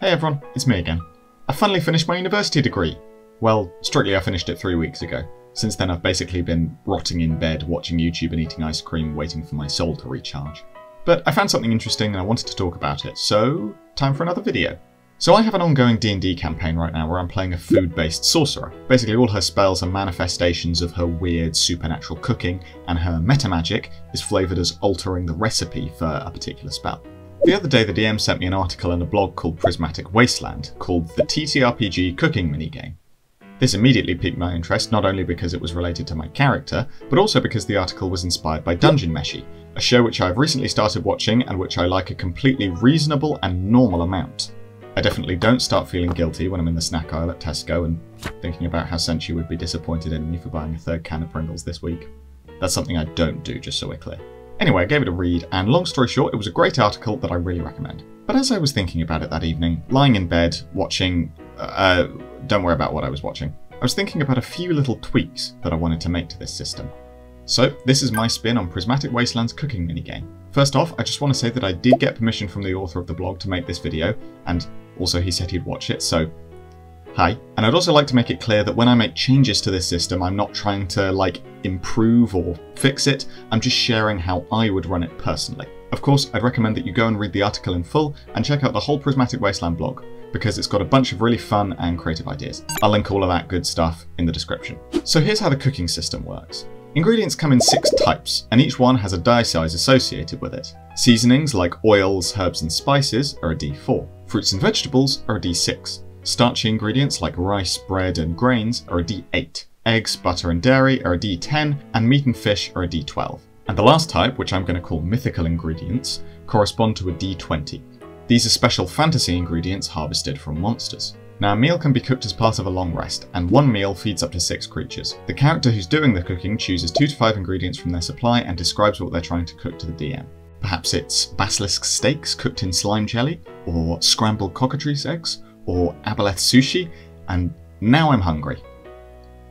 Hey everyone, it's me again. I finally finished my university degree. Well, strictly I finished it 3 weeks ago. Since then I've basically been rotting in bed, watching YouTube and eating ice cream, waiting for my soul to recharge. But I found something interesting and I wanted to talk about it, so time for another video. So I have an ongoing D&D campaign right now where I'm playing a food-based sorcerer. Basically all her spells are manifestations of her weird supernatural cooking, and her meta-magic is flavoured as altering the recipe for a particular spell. The other day the DM sent me an article in a blog called Prismatic Wasteland called the TTRPG Cooking Minigame. This immediately piqued my interest, not only because it was related to my character, but also because the article was inspired by Dungeon Meshi, a show which I've recently started watching and which I like a completely reasonable and normal amount. I definitely don't start feeling guilty when I'm in the snack aisle at Tesco and thinking about how Senshi would be disappointed in me for buying a third can of Pringles this week. That's something I don't do, just so we're clear. Anyway, I gave it a read, and long story short, it was a great article that I really recommend. But as I was thinking about it that evening, lying in bed, watching... don't worry about what I was watching. I was thinking about a few little tweaks that I wanted to make to this system. So, this is my spin on Prismatic Wasteland's cooking minigame. First off, I just want to say that I did get permission from the author of the blog to make this video, and also he said he'd watch it, so hi. And I'd also like to make it clear that when I make changes to this system, I'm not trying to, improve or fix it, I'm just sharing how I would run it personally. Of course, I'd recommend that you go and read the article in full and check out the whole Prismatic Wasteland blog, because it's got a bunch of really fun and creative ideas. I'll link all of that good stuff in the description. So here's how the cooking system works. Ingredients come in 6 types, and each one has a die size associated with it. Seasonings like oils, herbs and spices are a D4. Fruits and vegetables are a D6. Starchy ingredients like rice, bread and grains are a D8. Eggs, butter and dairy are a D10, and meat and fish are a D12. And the last type, which I'm going to call mythical ingredients, correspond to a D20. These are special fantasy ingredients harvested from monsters. Now, a meal can be cooked as part of a long rest, and one meal feeds up to 6 creatures. The character who's doing the cooking chooses 2 to 5 ingredients from their supply and describes what they're trying to cook to the DM. Perhaps it's basilisk steaks cooked in slime jelly, or scrambled cockatrice eggs, or aboleth sushi, and now I'm hungry.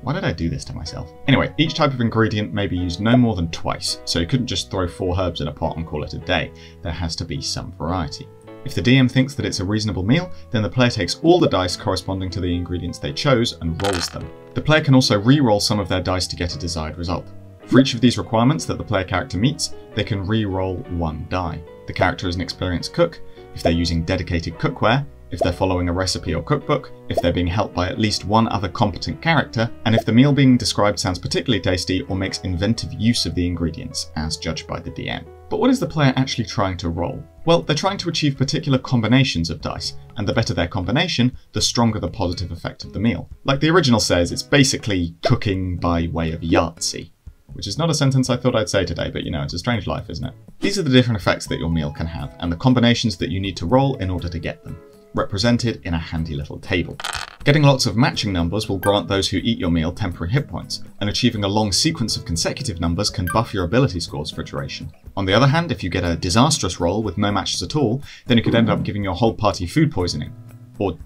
Why did I do this to myself? Anyway, each type of ingredient may be used no more than twice, so you couldn't just throw 4 herbs in a pot and call it a day. There has to be some variety. If the DM thinks that it's a reasonable meal, then the player takes all the dice corresponding to the ingredients they chose and rolls them. The player can also re-roll some of their dice to get a desired result. For each of these requirements that the player character meets, they can re-roll 1 die. The character is an experienced cook, if they're using dedicated cookware, if they're following a recipe or cookbook, if they're being helped by at least one other competent character, and if the meal being described sounds particularly tasty or makes inventive use of the ingredients, as judged by the DM. But what is the player actually trying to roll? Well, they're trying to achieve particular combinations of dice, and the better their combination, the stronger the positive effect of the meal. Like the original says, it's basically cooking by way of Yahtzee. Which is not a sentence I thought I'd say today, but it's a strange life, isn't it? These are the different effects that your meal can have, and the combinations that you need to roll in order to get them, represented in a handy little table. Getting lots of matching numbers will grant those who eat your meal temporary hit points, and achieving a long sequence of consecutive numbers can buff your ability scores for duration. On the other hand, if you get a disastrous roll with no matches at all, then you could end up giving your whole party food poisoning. Or,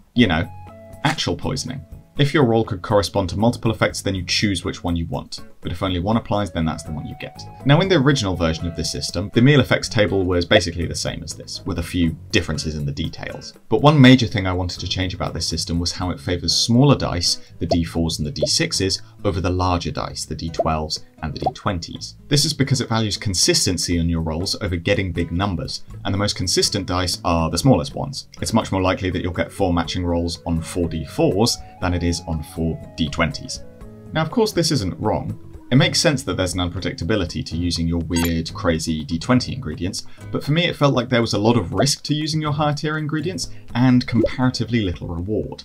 actual poisoning. If your roll could correspond to multiple effects, then you choose which one you want, but if only one applies, then that's the one you get. Now, in the original version of this system, the meal effects table was basically the same as this, with a few differences in the details. But one major thing I wanted to change about this system was how it favours smaller dice, the D4s and the D6s, over the larger dice, the D12s and the D20s. This is because it values consistency on your rolls over getting big numbers, and the most consistent dice are the smallest ones. It's much more likely that you'll get 4 matching rolls on 4 D4s than it is on 4 D20s. Now, of course, this isn't wrong. It makes sense that there's an unpredictability to using your weird, crazy D20 ingredients, but for me it felt like there was a lot of risk to using your higher tier ingredients and comparatively little reward.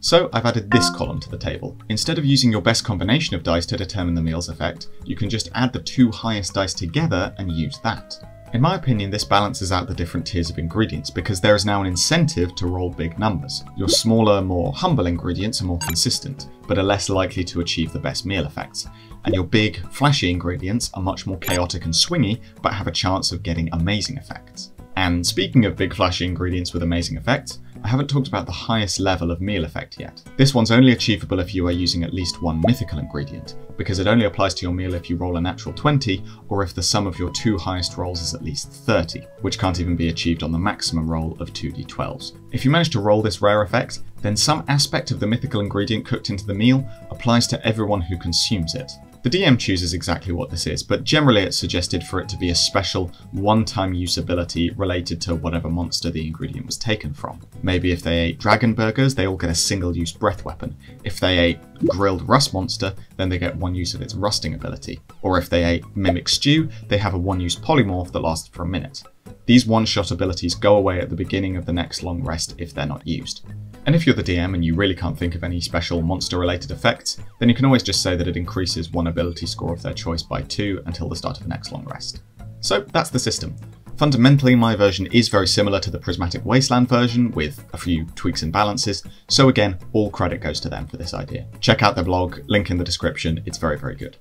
So I've added this column to the table. Instead of using your best combination of dice to determine the meal's effect, you can just add the 2 highest dice together and use that. In my opinion, this balances out the different tiers of ingredients because there is now an incentive to roll big numbers. Your smaller, more humble ingredients are more consistent, but are less likely to achieve the best meal effects. And your big, flashy ingredients are much more chaotic and swingy, but have a chance of getting amazing effects. And speaking of big, flashy ingredients with amazing effects, I haven't talked about the highest level of meal effect yet. This one's only achievable if you are using at least one mythical ingredient, because it only applies to your meal if you roll a natural 20, or if the sum of your 2 highest rolls is at least 30, which can't even be achieved on the maximum roll of 2d12s. If you manage to roll this rare effect, then some aspect of the mythical ingredient cooked into the meal applies to everyone who consumes it. The DM chooses exactly what this is, but generally it's suggested for it to be a special one-time use ability related to whatever monster the ingredient was taken from. Maybe if they ate dragon burgers, they all get a single-use breath weapon. If they ate grilled rust monster, then they get one use of its rusting ability. Or if they ate mimic stew, they have a one-use polymorph that lasts for a minute. These one-shot abilities go away at the beginning of the next long rest if they're not used. And if you're the DM and you really can't think of any special monster-related effects, then you can always just say that it increases one ability score of their choice by 2 until the start of the next long rest. So that's the system. Fundamentally, my version is very similar to the Prismatic Wasteland version, with a few tweaks and balances, so again, all credit goes to them for this idea. Check out their blog, link in the description, it's very, very good.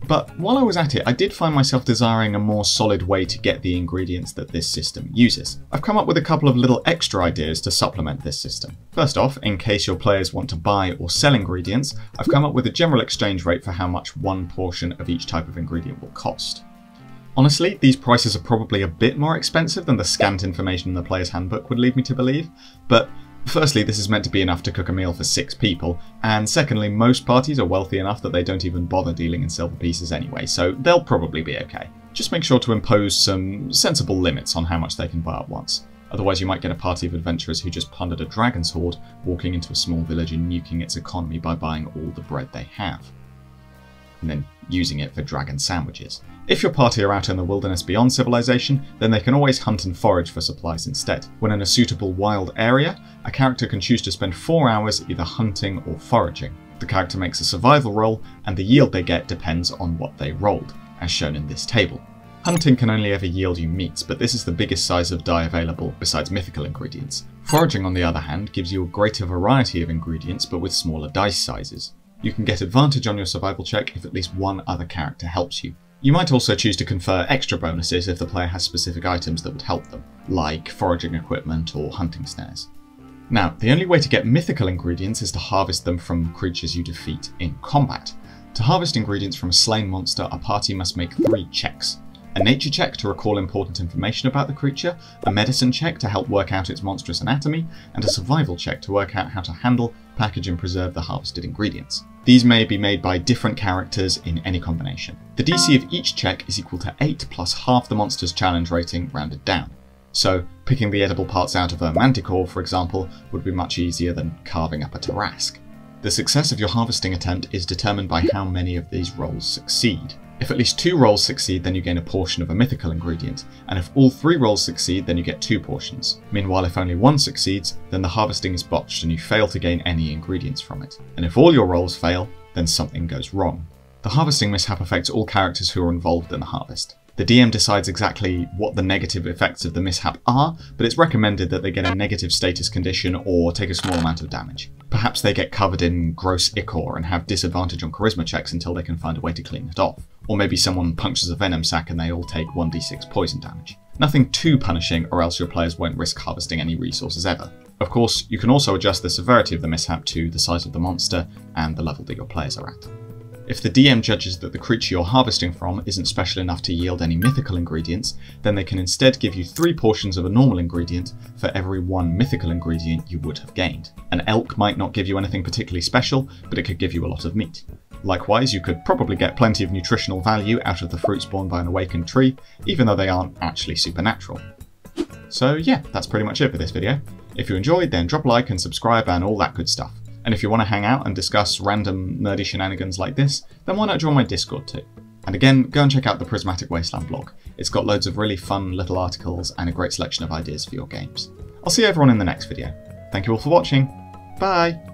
But while I was at it, I did find myself desiring a more solid way to get the ingredients that this system uses. I've come up with a couple of little extra ideas to supplement this system. First off, in case your players want to buy or sell ingredients, I've come up with a general exchange rate for how much one portion of each type of ingredient will cost. Honestly, these prices are probably a bit more expensive than the scant information in the player's handbook would lead me to believe, but firstly, this is meant to be enough to cook a meal for 6 people, and secondly, most parties are wealthy enough that they don't even bother dealing in silver pieces anyway, so they'll probably be okay. Just make sure to impose some sensible limits on how much they can buy at once. Otherwise you might get a party of adventurers who just plundered a dragon's hoard, walking into a small village and nuking its economy by buying all the bread they have, and then using it for dragon sandwiches. If your party are out in the wilderness beyond civilization, then they can always hunt and forage for supplies instead. When in a suitable wild area, a character can choose to spend 4 hours either hunting or foraging. The character makes a survival roll, and the yield they get depends on what they rolled, as shown in this table. Hunting can only ever yield you meats, but this is the biggest size of die available besides mythical ingredients. Foraging, on the other hand, gives you a greater variety of ingredients, but with smaller dice sizes. You can get advantage on your survival check if at least one other character helps you. You might also choose to confer extra bonuses if the player has specific items that would help them, like foraging equipment or hunting snares. Now, the only way to get mythical ingredients is to harvest them from creatures you defeat in combat. To harvest ingredients from a slain monster, a party must make 3 checks. A nature check to recall important information about the creature, a medicine check to help work out its monstrous anatomy, and a survival check to work out how to handle, package and preserve the harvested ingredients. These may be made by different characters in any combination. The DC of each check is equal to 8 plus half the monster's challenge rating rounded down. So picking the edible parts out of a manticore, for example, would be much easier than carving up a Tarrasque. The success of your harvesting attempt is determined by how many of these rolls succeed. If at least 2 rolls succeed, then you gain a portion of a mythical ingredient, and if all 3 rolls succeed, then you get 2 portions. Meanwhile, if only 1 succeeds, then the harvesting is botched and you fail to gain any ingredients from it. And if all your rolls fail, then something goes wrong. The harvesting mishap affects all characters who are involved in the harvest. The DM decides exactly what the negative effects of the mishap are, but it's recommended that they get a negative status condition or take a small amount of damage. Perhaps they get covered in gross ichor and have disadvantage on charisma checks until they can find a way to clean it off. Or maybe someone punctures a venom sac and they all take 1d6 poison damage. Nothing too punishing, or else your players won't risk harvesting any resources ever. Of course, you can also adjust the severity of the mishap to the size of the monster and the level that your players are at. If the DM judges that the creature you're harvesting from isn't special enough to yield any mythical ingredients, then they can instead give you 3 portions of a normal ingredient for every 1 mythical ingredient you would have gained. An elk might not give you anything particularly special, but it could give you a lot of meat. Likewise, you could probably get plenty of nutritional value out of the fruit spawned by an awakened tree, even though they aren't actually supernatural. So yeah, that's pretty much it for this video. If you enjoyed, then drop a like and subscribe and all that good stuff. And if you want to hang out and discuss random nerdy shenanigans like this, then why not join my Discord too? And again, go and check out the Prismatic Wasteland blog. It's got loads of really fun little articles and a great selection of ideas for your games. I'll see everyone in the next video. Thank you all for watching. Bye!